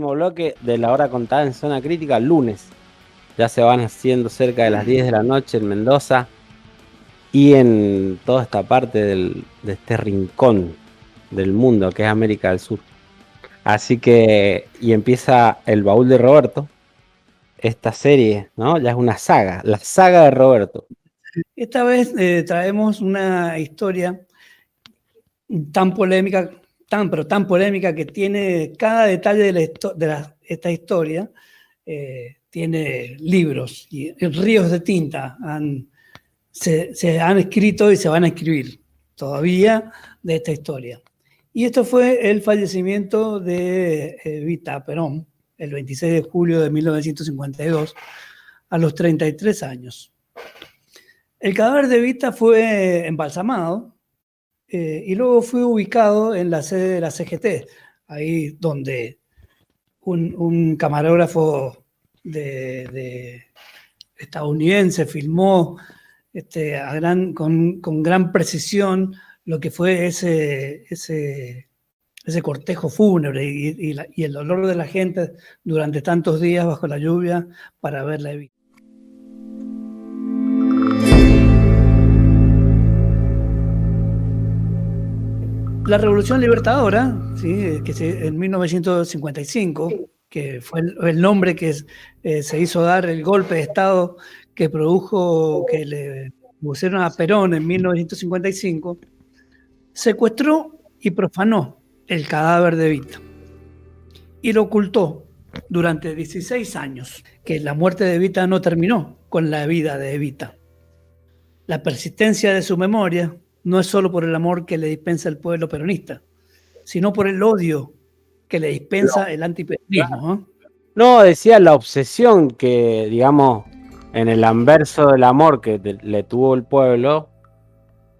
último bloque de La Hora Contada en Zona Crítica, lunes. Ya se van haciendo cerca de las 10 de la noche en Mendoza y en toda esta parte de este rincón del mundo que es América del Sur. Así que, y empieza El Baúl de Roberto, esta serie, ¿no? Ya es una saga, la saga de Roberto. Esta vez traemos una historia tan polémica, pero tan polémica, que tiene cada detalle de esta historia, tiene libros y ríos de tinta. Se han escrito y se van a escribir todavía de esta historia. Y esto fue el fallecimiento de Evita Perón, el 26 de julio de 1952, a los 33 años. El cadáver de Evita fue embalsamado y luego fue ubicado en la sede de la CGT, ahí donde un camarógrafo estadounidense filmó con gran precisión lo que fue ese cortejo fúnebre y el dolor de la gente durante tantos días bajo la lluvia para ver la Evita. La Revolución Libertadora, ¿sí? En 1955, que fue el nombre que se hizo dar el golpe de Estado que produjo que le pusieron a Perón en 1955, secuestró y profanó el cadáver de Evita y lo ocultó durante 16 años, que la muerte de Evita no terminó con la vida de Evita. La persistencia de su memoria no es solo por el amor que le dispensa el pueblo peronista, sino por el odio que le dispensa el antiperonismo. No, decía la obsesión que, digamos, en el anverso del amor que le tuvo el pueblo,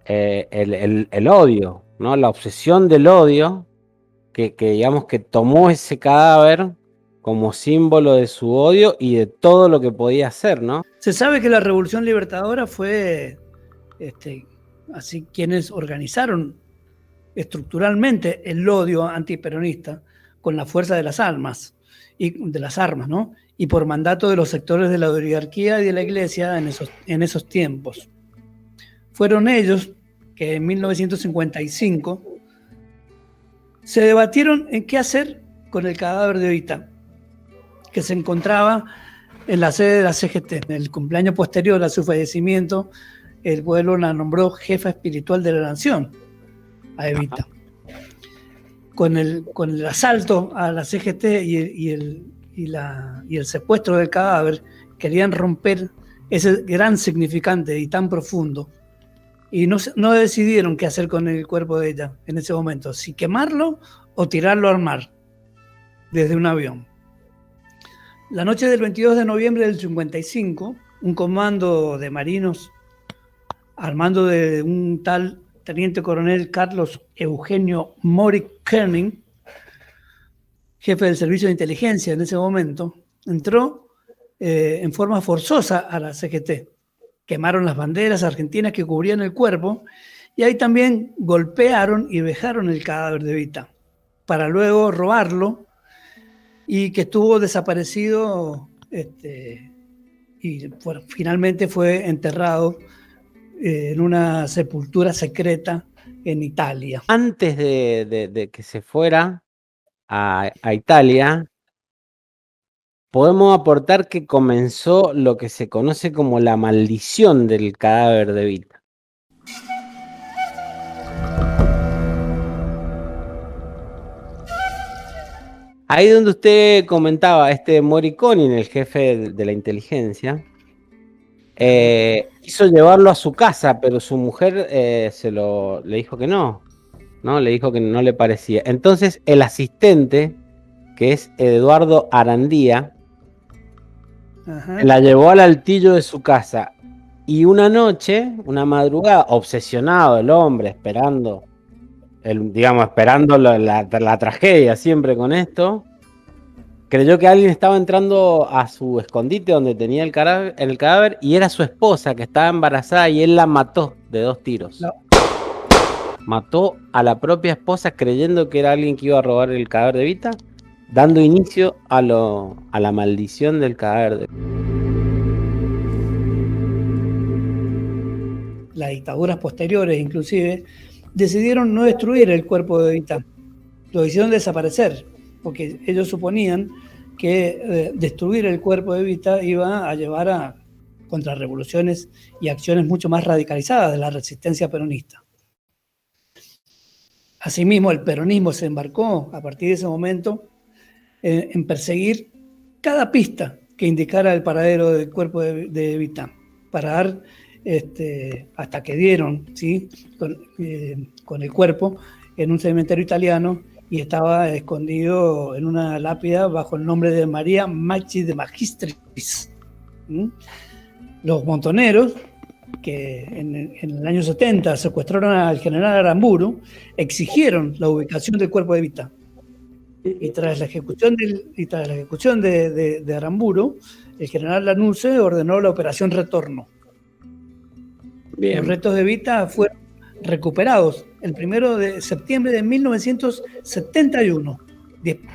el odio, ¿no? La obsesión del odio que digamos que tomó ese cadáver como símbolo de su odio y de todo lo que podía hacer, ¿no? Se sabe que la Revolución Libertadora fue así quienes organizaron estructuralmente el odio antiperonista con la fuerza de las armas, ¿no? Y por mandato de los sectores de la oligarquía y de la iglesia en esos tiempos. Fueron ellos que en 1955 se debatieron en qué hacer con el cadáver de Evita, que se encontraba en la sede de la CGT. En el cumpleaños posterior a su fallecimiento, el pueblo la nombró jefa espiritual de la nación, a Evita. Con el asalto a la CGT y el secuestro del cadáver, querían romper ese gran significante y tan profundo. Y no decidieron qué hacer con el cuerpo de ella en ese momento, si quemarlo o tirarlo al mar desde un avión. La noche del 22 de noviembre del 55, un comando de marinos al mando de un tal teniente coronel Carlos Eugenio Mori Kerning, jefe del servicio de inteligencia en ese momento, entró en forma forzosa a la CGT. Quemaron las banderas argentinas que cubrían el cuerpo y ahí también golpearon y vejaron el cadáver de Evita para luego robarlo, y que estuvo desaparecido y finalmente fue enterrado en una sepultura secreta en Italia. Antes de que se fuera a Italia, podemos aportar que comenzó lo que se conoce como la maldición del cadáver de Evita. Ahí donde usted comentaba, Moriconi, el jefe de la inteligencia, quiso llevarlo a su casa, pero su mujer le dijo que no, le dijo que no le parecía. Entonces el asistente, que es Eduardo Arandía, la llevó al altillo de su casa, y una noche, una madrugada, obsesionado el hombre, esperando la tragedia siempre con esto, creyó que alguien estaba entrando a su escondite donde tenía el cadáver, y era su esposa que estaba embarazada, y él la mató de 2 tiros. No. Mató a la propia esposa creyendo que era alguien que iba a robar el cadáver de Evita, dando inicio a la maldición del cadáver de... Las dictaduras posteriores, inclusive, decidieron no destruir el cuerpo de Evita. Lo hicieron desaparecer, porque ellos suponían que destruir el cuerpo de Evita iba a llevar a contrarrevoluciones y acciones mucho más radicalizadas de la resistencia peronista. Asimismo, el peronismo se embarcó a partir de ese momento en perseguir cada pista que indicara el paradero del cuerpo de Evita, para dar, hasta que dieron, ¿sí?, con el cuerpo en un cementerio italiano, y estaba escondido en una lápida bajo el nombre de María Maggi de Magistris. Los montoneros, que en el año 70 secuestraron al general Aramburu, exigieron la ubicación del cuerpo de Evita. Y tras la ejecución de Aramburu, el general Lanusse ordenó la operación Retorno. Bien. Los restos de Evita fueron recuperados el 1 de septiembre de 1971,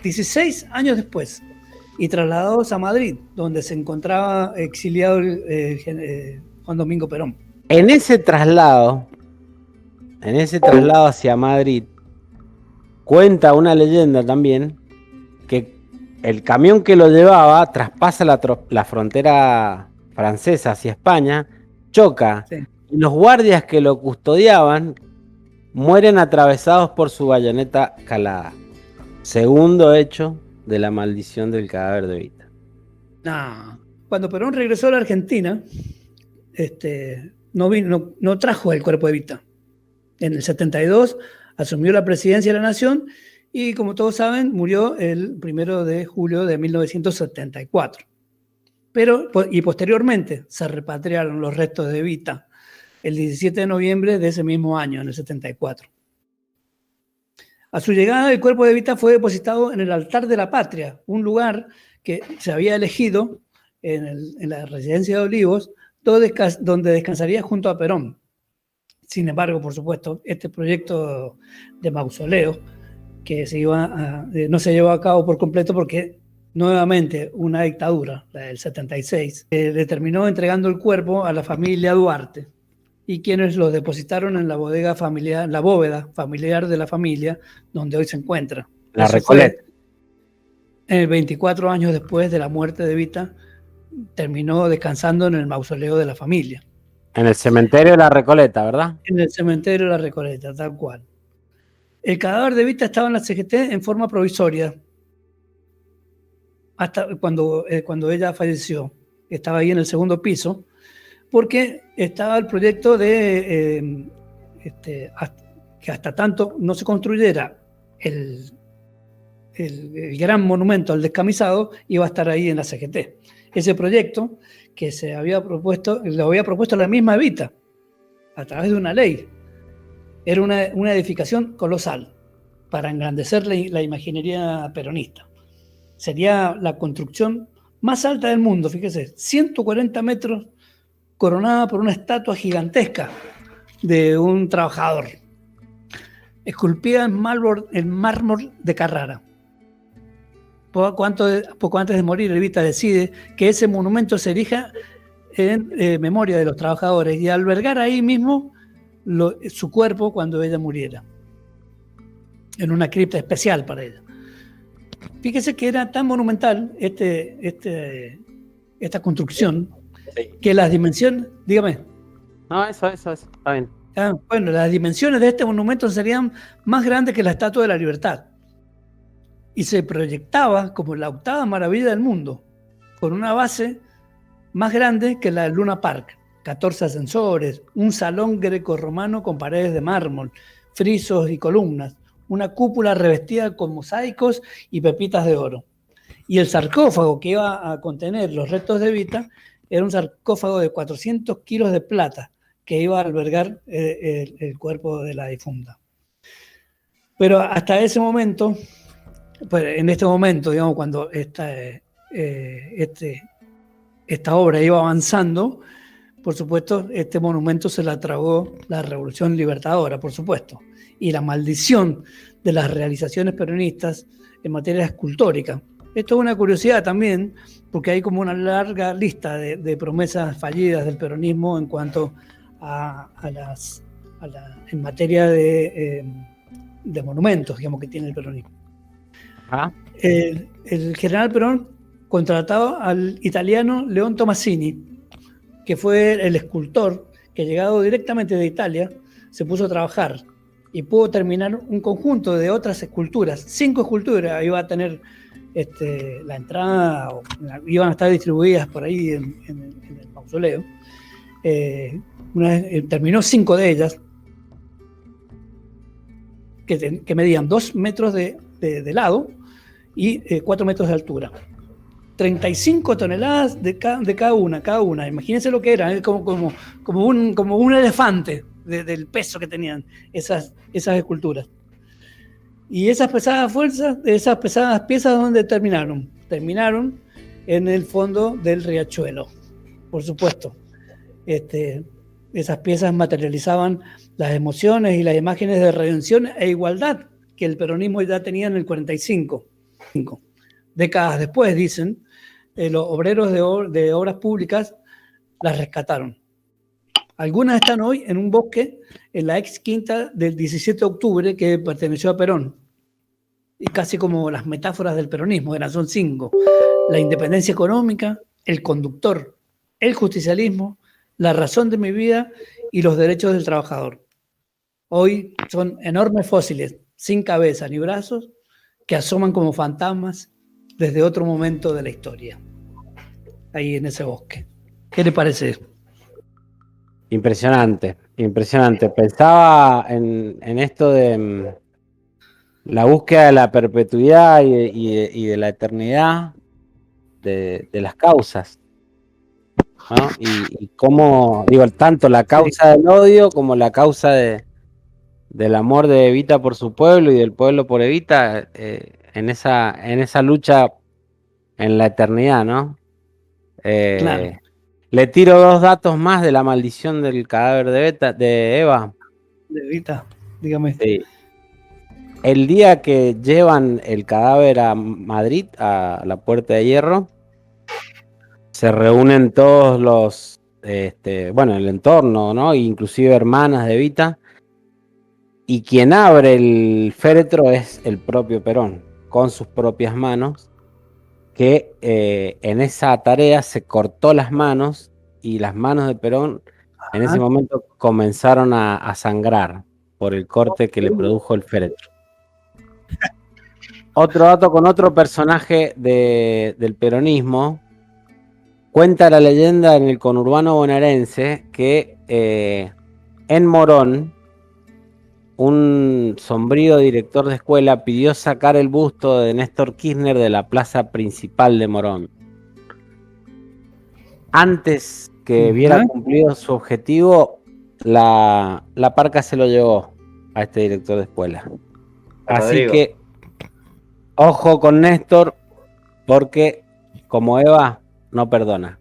16 años después, y trasladados a Madrid, donde se encontraba exiliado Juan Domingo Perón. En ese traslado hacia Madrid, cuenta una leyenda también que el camión que lo llevaba traspasa la frontera francesa hacia España, choca, sí, y los guardias que lo custodiaban mueren atravesados por su bayoneta calada. Segundo hecho de la maldición del cadáver de Evita. No. Cuando Perón regresó a la Argentina, no trajo el cuerpo de Evita. En el 72 asumió la presidencia de la Nación y, como todos saben, murió el 1 de julio de 1974. Y posteriormente se repatriaron los restos de Evita el 17 de noviembre de ese mismo año, en el 74. A su llegada, el cuerpo de Evita fue depositado en el altar de la Patria, un lugar que se había elegido en la residencia de Olivos, donde descansaría junto a Perón. Sin embargo, por supuesto, este proyecto de mausoleo que no se llevó a cabo por completo porque nuevamente una dictadura, la del 76, le terminó entregando el cuerpo a la familia Duarte, y quienes lo depositaron en la bóveda familiar de la familia, donde hoy se encuentra. La Recoleta. 24 años después de la muerte de Evita, terminó descansando en el mausoleo de la familia. En el cementerio de la Recoleta, ¿verdad? En el cementerio de la Recoleta, tal cual. El cadáver de Evita estaba en la CGT en forma provisoria, hasta cuando ella falleció. Estaba ahí en el segundo piso, porque estaba el proyecto de que hasta tanto no se construyera el gran monumento al descamisado, iba a estar ahí en la CGT. Ese proyecto que lo había propuesto la misma Evita a través de una ley. Era una edificación colosal para engrandecer la imaginería peronista. Sería la construcción más alta del mundo, fíjese, 140 metros, coronada por una estatua gigantesca de un trabajador, esculpida en mármol de Carrara. Poco antes de morir, Evita decide que ese monumento se erija en memoria de los trabajadores y albergar ahí mismo su cuerpo cuando ella muriera, en una cripta especial para ella. Fíjese que era tan monumental esta construcción, que las dimensiones, dígame. No, eso, está bien. Bueno, las dimensiones de este monumento serían más grandes que la Estatua de la Libertad. Y se proyectaba como la octava maravilla del mundo, con una base más grande que la de Luna Park, 14 ascensores, un salón grecorromano con paredes de mármol, frisos y columnas, una cúpula revestida con mosaicos y pepitas de oro. Y el sarcófago que iba a contener los restos de Evita era un sarcófago de 400 kilos de plata que iba a albergar el cuerpo de la difunta. Pero hasta ese momento, pues en este momento, digamos, cuando esta obra iba avanzando, por supuesto, este monumento se la tragó la Revolución Libertadora, por supuesto. Y la maldición de las realizaciones peronistas en materia escultórica. Esto es una curiosidad también, porque hay como una larga lista de promesas fallidas del peronismo en cuanto en materia de monumentos, digamos, que tiene el peronismo. El general Perón contrató al italiano León Tomasini, que fue el escultor que, llegado directamente de Italia, se puso a trabajar y pudo terminar un conjunto de otras esculturas, 5 esculturas. Iba a tener la entrada, iban a estar distribuidas por ahí en el mausoleo. Terminó 5 de ellas, que medían 2 metros de lado y 4 metros de altura. 35 toneladas de cada una. Imagínense lo que era, como un elefante del peso que tenían esas esculturas. Y esas pesadas piezas, ¿dónde terminaron? Terminaron en el fondo del riachuelo, por supuesto. Esas piezas materializaban las emociones y las imágenes de redención e igualdad que el peronismo ya tenía en el 45. Décadas después, dicen, los obreros de obras públicas las rescataron. Algunas están hoy en un bosque en la ex quinta del 17 de octubre que perteneció a Perón. Y casi como las metáforas del peronismo, son 5. La independencia económica, el conductor, el justicialismo, la razón de mi vida y los derechos del trabajador. Hoy son enormes fósiles, sin cabeza ni brazos, que asoman como fantasmas desde otro momento de la historia. Ahí en ese bosque. ¿Qué le parece? Impresionante. Pensaba en esto de la búsqueda de la perpetuidad y de la eternidad de las causas, ¿no? Y cómo, tanto la causa del odio como la causa del amor de Evita por su pueblo y del pueblo por Evita, en esa lucha en la eternidad, ¿no? Claro. Le tiro 2 datos más de la maldición del cadáver de Eva. De Evita, dígame. Sí. El día que llevan el cadáver a Madrid, a la Puerta de Hierro, se reúnen todos los, el entorno, ¿no? Inclusive hermanas de Evita, y quien abre el féretro es el propio Perón, con sus propias manos, que en esa tarea se cortó las manos, y las manos de Perón en ese momento comenzaron a sangrar por el corte que le produjo el féretro. Otro dato con otro personaje del peronismo. Cuenta la leyenda en el conurbano bonaerense que en Morón, un sombrío director de escuela pidió sacar el busto de Néstor Kirchner de la plaza principal de Morón. Antes que hubiera cumplido su objetivo, la parca se lo llevó a este director de escuela. Así que ojo con Néstor, porque como Eva no perdona.